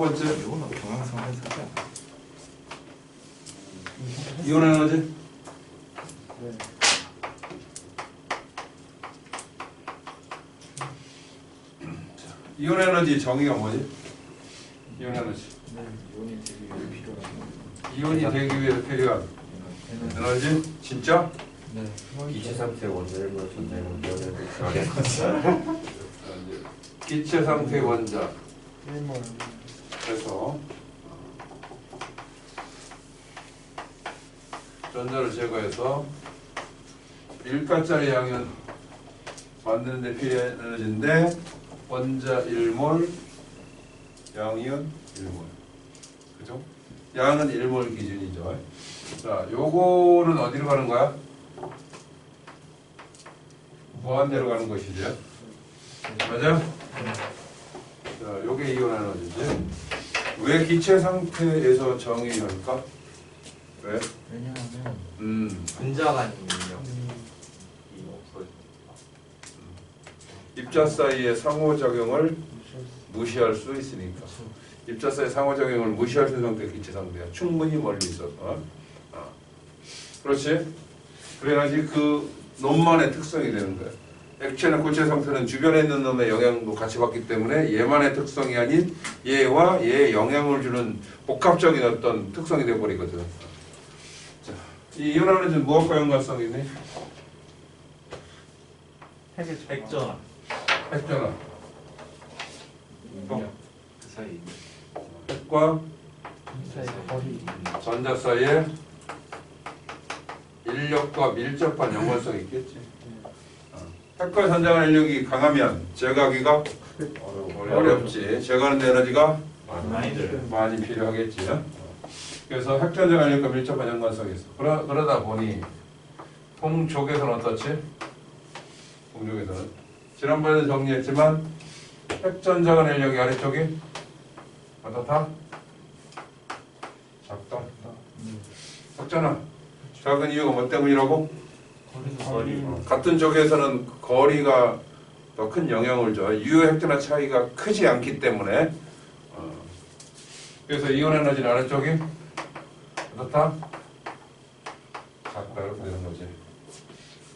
번째 이거는 동영상 해석이 이온 에너지. 네. 이온 에너지 정의가 뭐지? 이온 에너지. 이온이 되게 필요한 이온이 되기 위해서 필요한 에너지 진짜? 네. 기체 상태의 원자를 전자를 기체 상태의 원자. 일몰. 그래서 전자를 제거해서 1가짜리 양은 만드는 데 필요한 에너지인데 원자 1몰, 양이온 1몰. 그죠? 양은 1몰 기준이죠. 자, 요거는 어디로 가는 거야? 무한대로 가는 것이죠. 맞아? 자, 요게 이온 에너지지. 왜 기체 상태에서 정의할까? 왜? 왜냐하면 분자간 능력이 없어요. 입자 사이의 상호작용을 무시할 수 있으니까. 입자 사이의 상호작용을 무시할 수 있는 상태의 기체 상태야. 충분히 멀리 있어서. 그렇지? 그래야지 그 놈만의 특성이 되는 거야. 액체나 고체 상태는 주변에 있는 놈의 영향도 같이 받기 때문에 얘만의 특성이 아닌 얘와 얘에 영향을 주는 복합적인 어떤 특성이 되어버리거든. 자, 이 이온 에너지는 무엇과 연관성이 있니? 핵전화. 핵전화. 그 사이. 핵과 거리. 전자 사이에 인력과 밀접한 연관성이 있겠지. 핵과 전자 간 인력이 강하면 제거하기가 어렵지. 제거하는 에너지가 많이 필요하겠지. 그래서 핵전자 간 인력과 밀접한 연관성이 있어. 그러다 보니 동쪽에서는 어떻지? 동쪽에서는 지난번에도 정리했지만 핵전자 간 인력이 아래쪽이 어떻다? 작다. 작잖아. 작은 이유가 뭐 때문이라고? 거리. 같은 쪽에서는 거리가 더 큰 영향을 줘. 유효 핵전화 차이가 크지 않기 때문에. 그래서 이온 에너지는 아래쪽이 어떻다? 작다. 이렇게 되는 거지.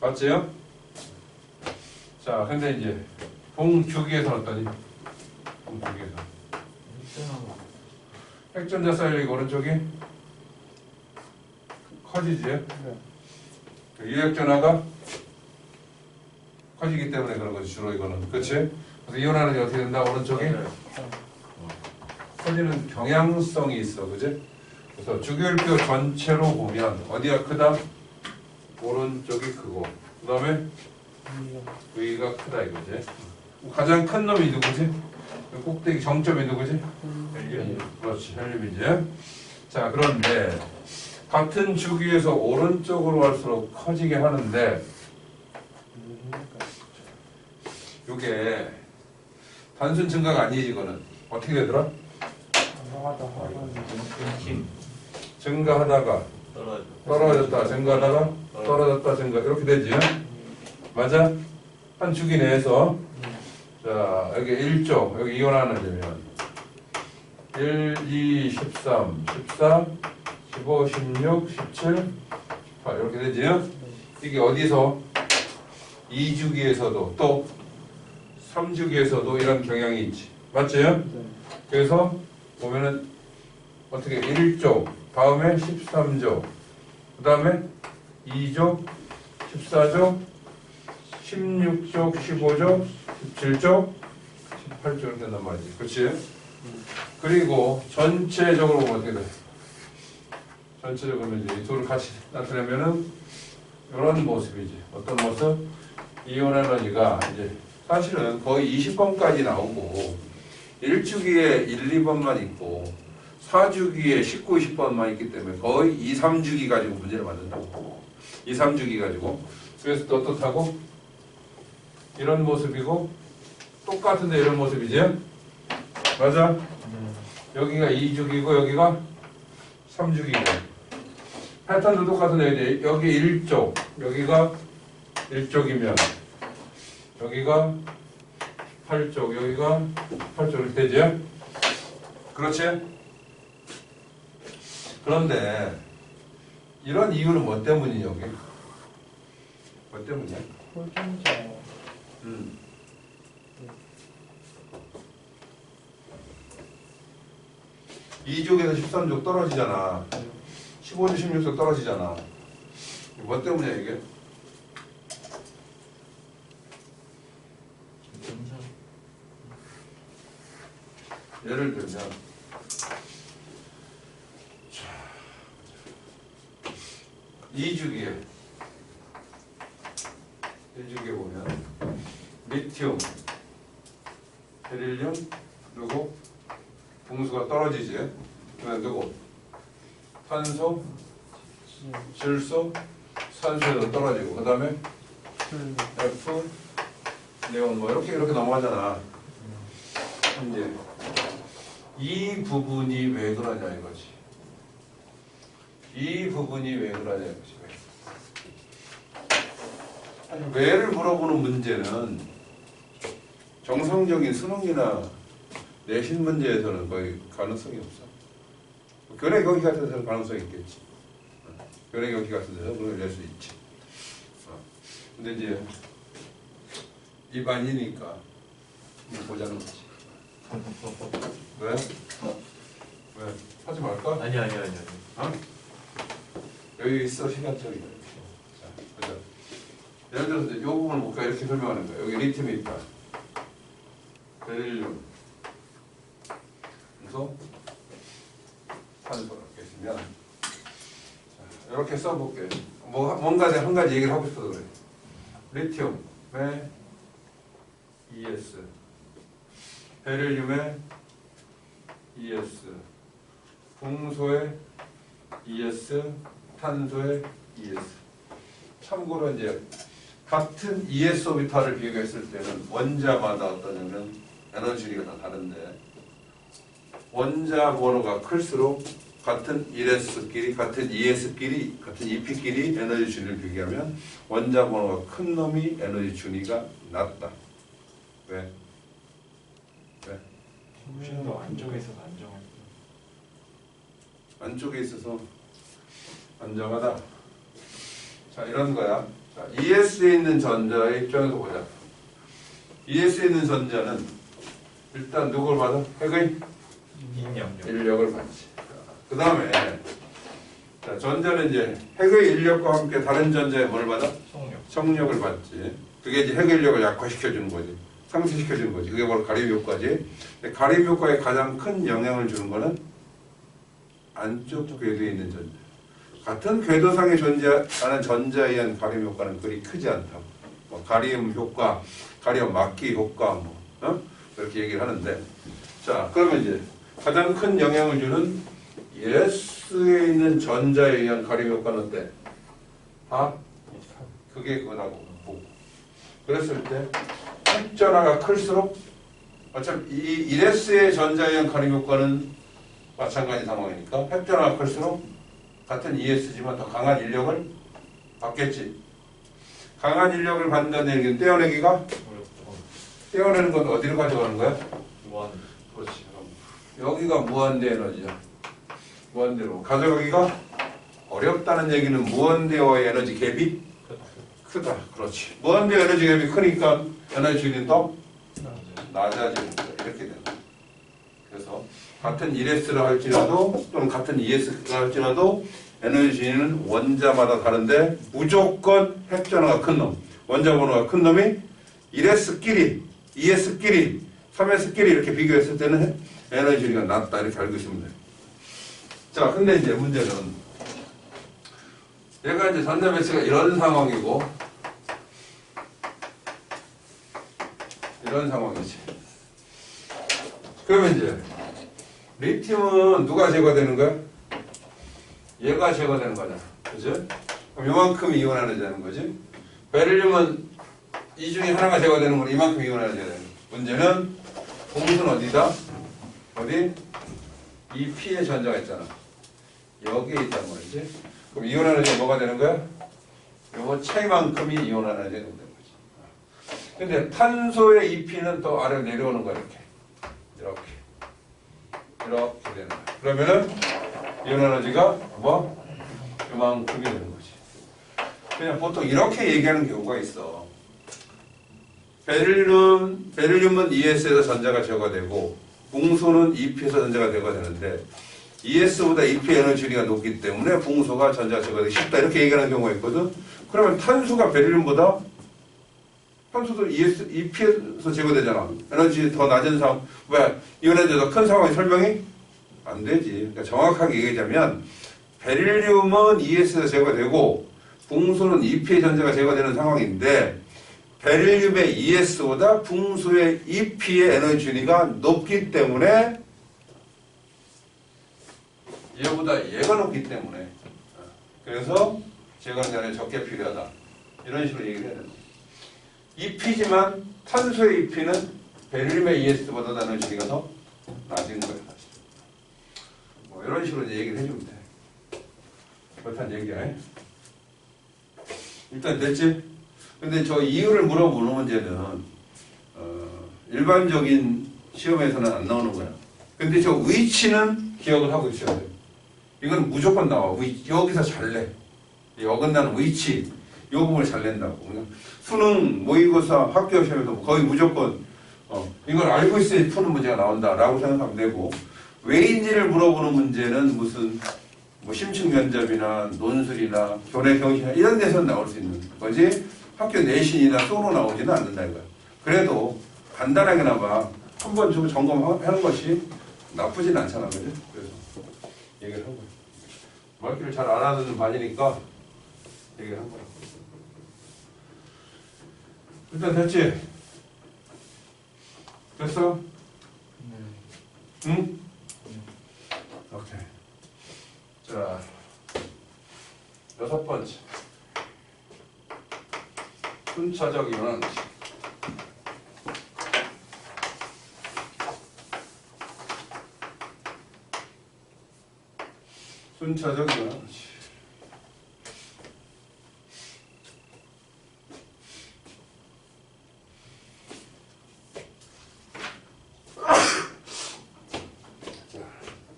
맞지요? 자, 근데 이제 동주기에서는 어떠니? 동주기에서 핵전자 사이력이 오른쪽이 커지지? 네. 유핵전화가 커지기 때문에 그런 거지, 주로 이거는. 그렇지? 그래서 이온 에너지 어떻게 된다? 오른쪽이 커지는 경향성이 있어. 그지? 그래서 주기율표 전체로 보면 어디가 크다? 오른쪽이 크고 그 다음에 위가 크다 이거지. 가장 큰 놈이 누구지? 꼭대기 정점이 누구지? 헬륨. 그렇지, 헬륨이지. 자, 그런데 같은 주기에서 오른쪽으로 갈수록 커지게 하는데 이게 단순 증가가 아니지. 이거는 어떻게 되더라? 증가하다가 떨어졌다 증가하다가 떨어졌다 증가 이렇게 되지. 맞아? 한 주기 내에서 자 여기 1조 여기 이온하는 되면 1, 2, 13, 14 15, 16, 17, 18 이렇게 되지. 이게 어디서 2주기에서도 또 3주기에서도 이런 경향이 있지. 맞지? 그래서 보면은 어떻게 1조 다음에 13조 그 다음에 2조 14조 16조 15조 17조 18조 이렇게 된단 말이지. 그렇지? 그리고 전체적으로 보면 어떻게 돼? 전체적으로 이제 이 둘을 같이 나타내면은 이런 모습이지. 어떤 모습? 이온 에너지가 이제 사실은 거의 20번까지 나오고 1주기에 1, 2번만 있고 4주기에 19, 20번만 있기 때문에 거의 2, 3주기 가지고 문제를 만든다고. 2, 3주기 가지고. 그래서 또 어떻다고? 이런 모습이고 똑같은데 이런 모습이지? 맞아? 여기가 2주기고 여기가 3주기고 패턴도 똑같은데 여기 1쪽 여기가 1쪽이면 여기가 8쪽 여기가 8쪽 이렇게 되죠? 그렇지? 그런데 이런 이유는 뭐 때문이냐 여기? 뭐 때문이야? 홀전자. 이족에서 13족 떨어지잖아. 15족, 16족 떨어지잖아. 뭐 때문이야 이게? 점점 예를 들면 이주기에 보면 리튬, 베릴륨, 누구? 봉수가 떨어지지. 그다음 누구? 탄소, 질소, 산소에도 떨어지고. 그다음에 F, 네온 뭐 이렇게 넘어가잖아. 이제 이 부분이 왜 그러냐 이거지. 이 부분이 왜 그러냐 이거지. 아니, 왜를 물어보는 문제는 정성적인 수능이나 내신 문제에서는 거의 가능성이 없어. 교내 경기 같은 데서는 가능성이 있겠지. 교내 경기 같은 데서 그걸 낼 수 있지. 근데 이제 입안이니까 보자는 거지. 왜? 왜? 하지 말까? 아니. 어? 여기 있어 시간적이야. 자, 보자. 예를 들어서 이제 이 부분을 볼까 이렇게 설명하는 거야. 여기 리튬이 있다. 베릴륨, 금속, 탄소 이렇게 있으면 자, 이렇게 써볼게. 뭔가 내가 한 가지 얘기를 하고 싶어서 그래. 리튬에 ES, 베릴륨에 ES, 풍소에 ES, 탄소에 ES. 참고로 이제 같은 ES 오비탈을 비교했을 때는 원자마다 어떠냐면 에너지가 다 다른데 원자 번호가 클수록 같은 1S끼리, 같은 2S끼리, 같은 2P끼리 에너지 준위를 비교하면 원자 번호가 큰 놈이 에너지 준위가 낮다. 왜? 훨씬 더 안쪽에서 안정할 안쪽에 있어서 안정하다. 자, 이런 거야. 자, ES에 있는 전자의 입장에서 보자. ES에 있는 전자는 일단 누굴 받아? 핵의 인력을 받지. 그 다음에 전자는 이제 핵의 인력과 함께 다른 전자의 뭘 받아? 성력을 받지. 그게 이제 핵의 인력을 약화시켜주는 거지. 상쇄시켜주는 거지. 그게 바로 가림 효과지. 근데 가림 효과에 가장 큰 영향을 주는 거는 안쪽 궤도에 있는 전자. 같은 궤도상에 존재하는 전자에 의한 가림 효과는 그리 크지 않다. 뭐 가림 효과, 가림 막기 효과, 이렇게 얘기를 하는데, 자, 그러면 이제 가장 큰 영향을 주는 S에 있는 전자에 의한 가림 효과는 어때? 그게 그거라고 보고. 그랬을 때 핵전하가 클수록 어차피 이 1S의 전자에 의한 가림 효과는 마찬가지 상황이니까 핵전하가 클수록 같은 ES지만 더 강한 인력을 받겠지. 강한 인력을 받는다는 얘기는 떼어내기가 떼어내는 건 어디로 가져가는 거야? 무한. 그렇지. 여기가 무한대 에너지야. 무한대로 가져가기가 어렵다는 얘기는 무한대와의 에너지 갭이 크다. 그렇지. 무한대 에너지 갭이 크니까 에너지 줄이는 더 낮아지는 거야. 이렇게 되는 거야. 그래서 같은 1S라 할지라도 또는 같은 2S라 할지라도 에너지 진위는 원자마다 다른데 무조건 핵전화가 큰 놈, 원자 번호가 큰 놈이 1S끼리, 2S끼리, 3S끼리 이렇게 비교했을 때는 에너지 진위가 낮다 이렇게 알고 있으면 돼요. 자, 근데 이제 문제는 얘가 이제 전자 배치가 이런 상황이고 이런 상황이지. 그러면 이제 리튬은 누가 제거되는 거야? 얘가 제거되는 거잖아. 그죠? 그럼 이만큼 이온하는 거지. 베릴륨은 이 중에 하나가 제거되는 건 이만큼 이온하는 거야. 문제는 공수는 어디다? 어디? 이 P의 전자가 있잖아. 여기에 있단 말이지. 그럼 이온하는 뭐가 되는 거야? 요거 차이만큼이 이온하는 되는 거지. 근데 탄소의 이 P는 또 아래로 내려오는 거야. 이렇게. 이렇게 되는 거야. 그러면은 이온 에너지가 뭐 이만큼이 되는 거지. 그냥 보통 이렇게 얘기하는 경우가 있어. 베릴륨은 ES에서 전자가 제거되고 붕소는 EP에서 전자가 제거되는데 ES보다 EP 에너지가 높기 때문에 붕소가 전자가 제거되기 쉽다 이렇게 얘기하는 경우가 있거든. 그러면 탄수가 베릴륨보다 탄소도 EP에서 제거되잖아. 에너지 더 낮은 상황, 왜 이온 에너지 더 큰 상황이 설명이 안 되지. 그러니까 정확하게 얘기하자면 베릴륨은 ES에서 제거되고 붕소는 EP의 전자가 제거되는 상황인데 베릴륨의 ES보다 붕소의 EP의 에너지 준위가 높기 때문에 얘보다 얘가 높기 때문에 그래서 제거는 적게 필요하다. 이런 식으로 얘기를 해야 된다. EP지만 탄소의 EP는 베릴륨의 ES보다 에너지 준위가 더 낮은 거야. 뭐 이런 식으로 이제 얘기를 해주면 돼. 그렇다는 얘기야. 일단 됐지? 근데 저 이유를 물어보는 문제는 일반적인 시험에서는 안 나오는 거야. 근데 저 위치는 기억을 하고 있어야 돼. 이건 무조건 나와. 여기서 잘 내. 이 어긋나는 위치. 이 부분을 잘 낸다고. 그냥 수능, 모의고사, 학교 시험에서 거의 무조건 이걸 알고 있어야 푸는 문제가 나온다라고 생각하면 되고 왜인지를 물어보는 문제는 무슨 뭐 심층 면접이나 논술이나 교내 경시나 이런 데서는 나올 수 있는 거지 학교 내신이나 수업으로 나오지는 않는다 이거야. 그래도 간단하게나마 한번 좀 점검하는 것이 나쁘진 않잖아, 그죠? 그래서 얘기를 한 거야. 말귀를 잘 알아듣는 반이니까 얘기를 한 거야. 일단 됐지? 됐어? 네. 응? 오케이. 자, 6번째. 순차적 이온은 순차적 이온은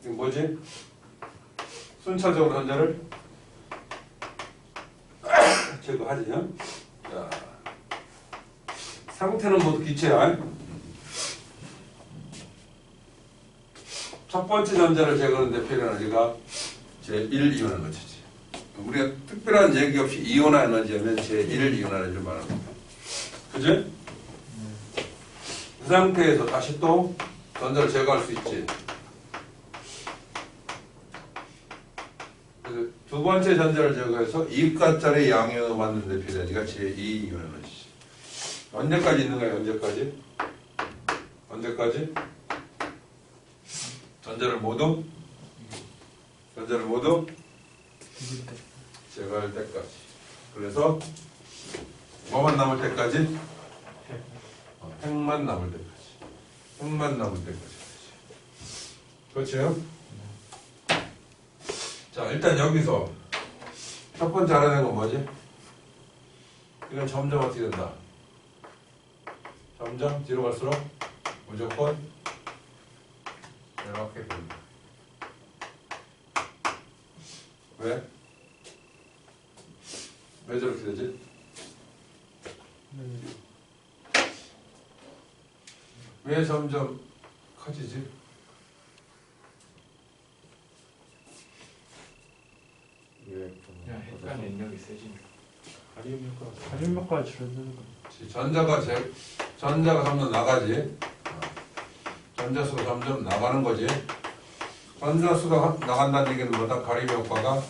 이게 뭐지? 순차적으로 전자를 제거하지. 자, 상태는 모두 기체야. 첫 번째 전자를 제거하는데 필요한 에너지가 제1 이온 에너지지. 우리가 특별한 얘기 없이 이온화 에너지하면 제1 이온 에너지를 말합니다. 그지? 그 상태에서 다시 또 전자를 제거할 수 있지. 두 번째 전자를 제거해서 이가짜리 양이온을 만드는 데 필요한 에너지가 제2 이온 에너지지. 언제까지 있는 거야? 언제까지? 언제까지? 전자를 모두 제거할 때까지. 그래서 뭐만 남을 때까지? 핵만 남을 때까지. 핵만 남을 때까지. 그렇죠? 자, 일단 여기서 첫 번째 알아낸 건 뭐지? 이건 점점 어떻게 된다? 점점 뒤로 갈수록 무조건 이렇게 된다. 왜? 왜 저렇게 되지? 왜 점점 커지지? 그냥 핵간 능력이 세지니까. 가림 효과가 줄어드는 거. 전자가 점점 나가지. 전자수가 점점 나가는 거지. 전자수가 나간다는 얘기는 뭐다? 가림 효과가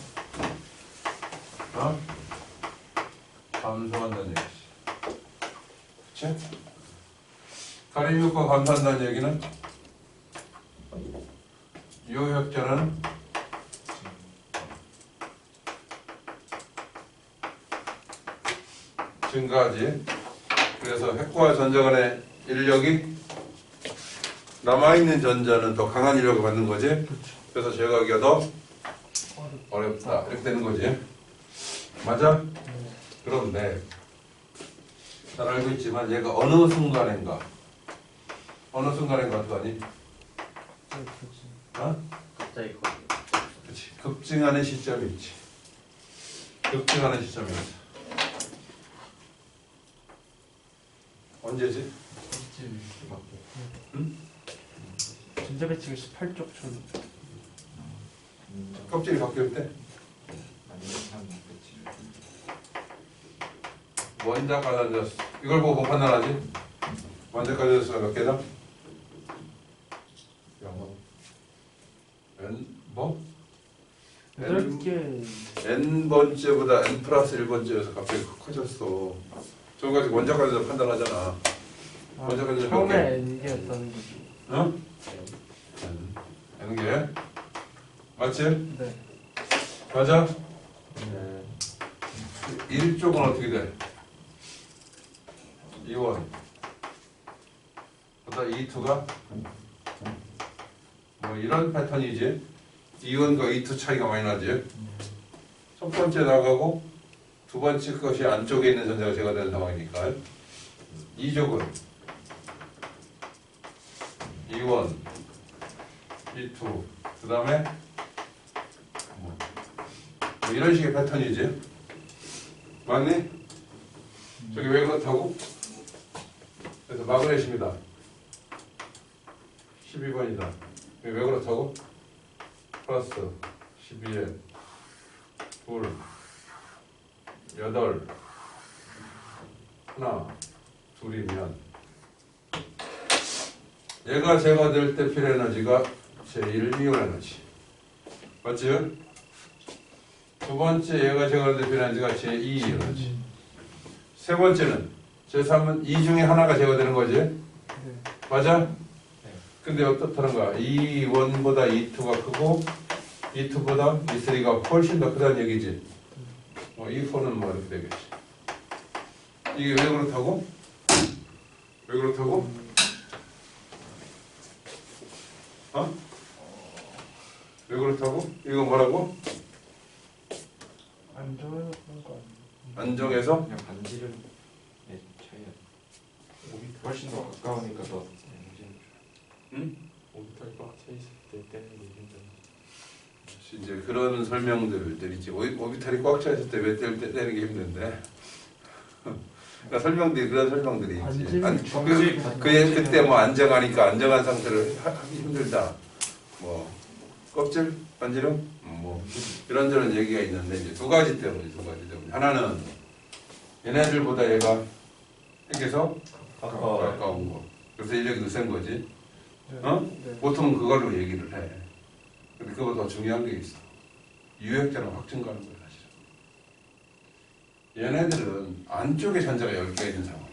감소한다는 얘기지. 그치? 가림 효과가 감소한다는 얘기는 요혈전은 증가하지. 그래서 핵과 전자 간의 인력이 남아있는 전자는 더 강한 인력을 받는 거지. 그래서 제거하기가 더 어렵다. 이렇게 되는 거지. 맞아? 그런데 잘 알고 있지만 얘가 어느 순간인가 어떠하니? 갑자기 그렇지. 급증하는 시점이 있지. 급증하는 시점이 있어. 언제지? 응? 전자배치가 18쪽 전. 껍질이 바뀔 때? 원자 가산자수. 이걸 보고 판단하지? 원자 가산자수가 몇 개다? n 뭐? 8개. n번째보다 n 플러스 1번째여서 갑자기 커졌어. 저거까지 원자 가산자수 판단하잖아. 원자 가산자수 몇 개? 처음에 N개였다는 거지. 어? n개. 맞지? 네. 맞아? 네. 1쪽은 어떻게 돼? 2원. 보다 2,2가 뭐 이런 패턴이지. 2원과 2,2 차이가 많이 나지. 첫 번째 나가고 두 번째 것이 안쪽에 있는 전자가 제거되는 상황이니까. 2쪽은 2원, 2,2. 그 다음에 뭐 이런 식의 패턴이지. 맞니? 저기 왜 그렇다고? 그래서 마그넷입니다. 12번이다. 왜 그렇다고? 플러스 12에 2, 8, 하나, 둘이면 얘가 제거될 때 필에너지가 제1미온 에너지. 맞지? 두 번째 얘가 제거될 때 필에너지가 제2 에너지. 세 번째는 제3은 이 중에 하나가 제거되는 거지. 네. 맞아? 근데 어떻다는 거야? 2,1보다 2,2가 크고 2,2보다 2,3가 훨씬 더 크다는 얘기지. 이 4는 뭐 이렇게 되겠지. 이게 왜 그렇다고? 왜 그렇다고? 어? 왜 그렇다고? 이거 뭐라고? 안 좋아요 그런 거 아니에요? 안정해서 그냥 반지름 차이야. 훨씬 더 가까우니까 더 응? 오비탈이 꽉 차 있을 때 떼는 게 힘들어. 이제 그런 설명들을 있지. 오비탈이 꽉 차 있을 때 왜 떼는 게 힘든데. 그러니까 설명들이 그런 설명들이 있지. 그때 뭐 안정하니까 안정한 상태를 하기 힘들다. 뭐 껍질 반지름 뭐 이런저런 얘기가 있는데 이제 두 가지 때문에. 하나는 얘네들보다 얘가 핵에서 가까운 거. 그래서 인력이 더 센 거지. 어? 네. 보통 그걸로 얘기를 해. 근데 그거보다 더 중요한 게 있어. 유효액자는 확증 가는 거야, 사실은. 얘네들은 안쪽에 전자가 10개 있는 상황이야.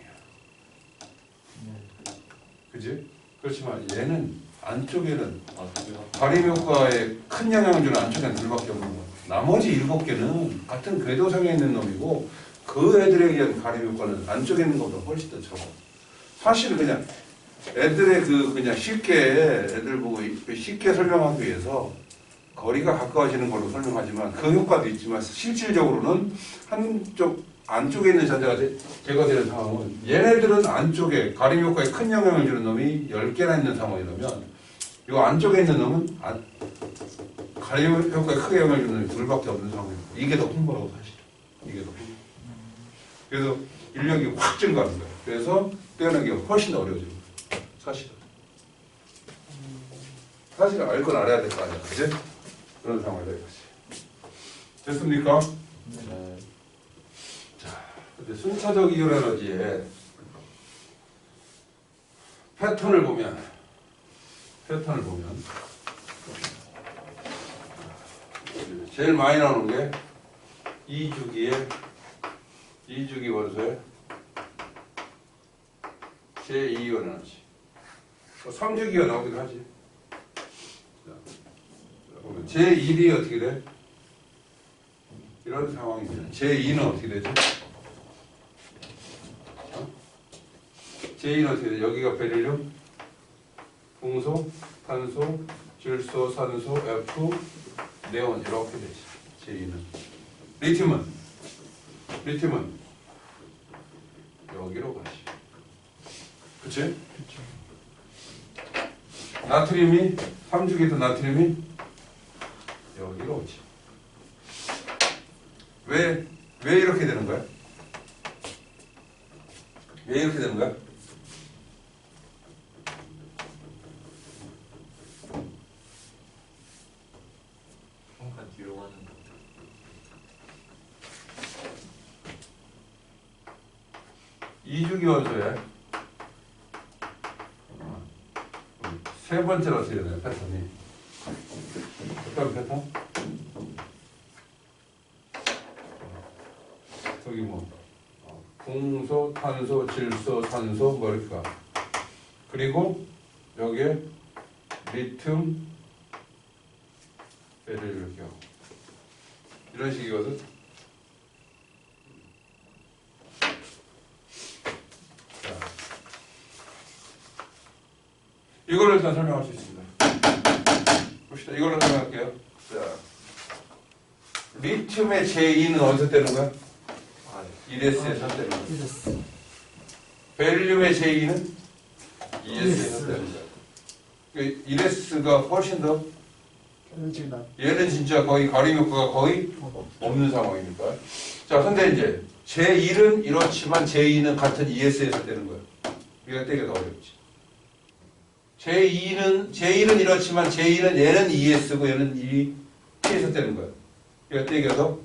그지? 그렇지만 얘는 안쪽에는 발임 효과에 큰 영향을 주는 안쪽에는 둘밖에 없는 거야. 나머지 7개는 같은 궤도상에 있는 놈이고 그 애들에 의한 발임 효과는 안쪽에 있는 것보다 훨씬 더 적어. 사실은 그냥 애들의 그냥 쉽게 애들 보고 쉽게 설명하기 위해서 거리가 가까워지는 걸로 설명하지만 그 효과도 있지만 실질적으로는 한쪽 안쪽에 있는 전자가 제거되는 상황은 얘네들은 안쪽에 가림 효과에 큰 영향을 주는 놈이 10개나 있는 상황이라면 이 안쪽에 있는 놈은 가림 효과에 크게 영향을 주는 놈이 둘밖에 없는 상황입니다. 이게 더 큰 거라고 사실. 이게 더 큰 거. 그래서 인력이 확 증가하는 거예요. 그래서 떼어내기가 훨씬 더 어려워지는 거예요. 사실은 알 건 알아야 될 거 아니야, 그지? 그런 상황이 되겠지. 됐습니까? 네. 자, 근데 순차적 이온 에너지의 패턴을 보면 제일 많이 나오는 게 2주기 원소의 제2이온 에너지. 3주기가 나오기도 하지. 제1이 어떻게 돼? 이런 상황이면 제2는 어떻게 되죠? 제2는 어떻게 돼? 여기가 베릴륨, 풍소, 탄소, 질소, 산소, F, 네온 이렇게 되지. 제2는. 리튬은 여기로 가지. 그치? 그렇죠. 나트륨이 3주기도 나트륨이 여기로 오지. 왜 이렇게 되는 거야? 왜 이렇게 되는 거야? 잠깐 뒤로 가는 거. 이주기 원소에 세 번째로 어떻게 되나요? 패턴이 어떤 패턴? 저기 뭐 궁소, 탄소, 질소, 산소 뭐 이렇게 가. 그리고 여기에 리튬, 베릴 이렇게 하고 이런 식이거든. 자, 이걸 일단 설명할 수 있습니다. 봅시다. 이걸로 설명할게요. 자, 리튬의 제2는 어디서 떼는 거야? 이레스에서 떼는 거야. 이랬어. 베릴륨의 제2는 ES에서 떼는 거야. 이레스가 훨씬 더 에너지 나. 얘는 진짜 거의 가림 효과가 거의 없는 상황이니까. 자, 근데 이제 제1은 이렇지만 제2는 같은 ES에서 떼는 거야. 우리가 떼기가 어렵지. 제1은 이렇지만 제2는 얘는 ES고 얘는 EP에서 떼는 거야. 우리가 떼기가 더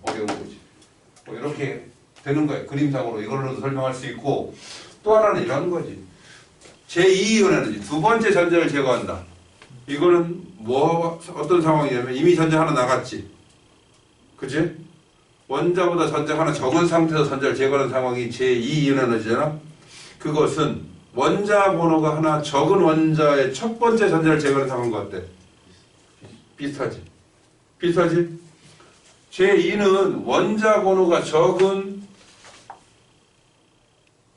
어려운 거지. 뭐 이렇게 되는 거야. 그림상으로 이걸로도 설명할 수 있고 또 하나는 이런 거지. 제2이온에너지 두 번째 전자를 제거한다. 이거는 뭐 어떤 상황이냐면 이미 전자 하나 나갔지. 그치? 원자보다 전자 하나 적은 상태에서 전자를 제거하는 상황이 제2이온 에너지잖아. 그것은 원자 번호가 하나 적은 원자의 첫 번째 전자를 제거하는 상황과 어때? 비슷하지? 비슷하지? 제2는 원자 번호가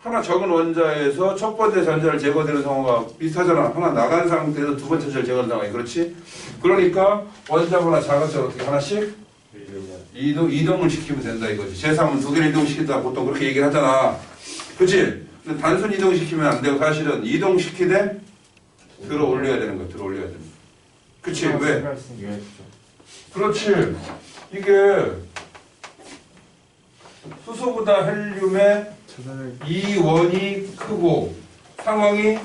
하나 적은 원자에서 첫 번째 전자를 제거되는 상황과 비슷하잖아. 하나 나간 상태에서 두 번째 전자를 제거하는 상황이. 그렇지? 그러니까 원자보다 작았을 어떻게 하나씩 이동을 시키면 된다 이거지. 제3은 두 개를 이동시킨다 보통 그렇게 얘기를 하잖아. 그치? 근데 단순 이동시키면 안 되고 사실은 이동시키되 들어 올려야 되는 거야. 들어 올려야 되는 거야. 그치? 왜? 그렇지. 이게 수소보다 헬륨의 저거를 이원이 크고 상황이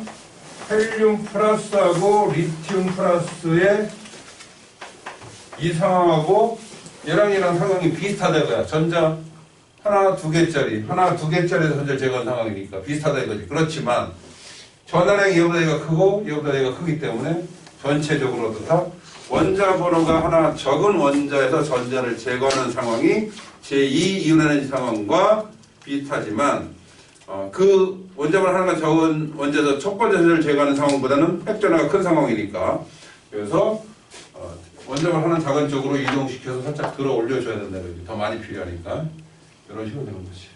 헬륨 플러스하고 리튬 플러스의 이 상황하고 얘랑 상황이 비슷하다 이거야. 전자 하나 두 개짜리 전자를 제거한 상황이니까 비슷하다 이거지. 그렇지만 전하량이 얘보다 얘가 크고 얘보다 얘가 크기 때문에 전체적으로 어떻다? 원자 번호가 하나 적은 원자에서 전자를 제거하는 상황이 제2이온 에너지 상황과 비슷하지만 그 원자 번호 하나가 적은 원자에서 첫 번째 전자를 제거하는 상황보다는 획전화가 큰 상황이니까 그래서 원자 번호 하나 작은 쪽으로 이동시켜서 살짝 들어 올려줘야 된다. 더 많이 필요하니까 이런 식으로 되는 거지.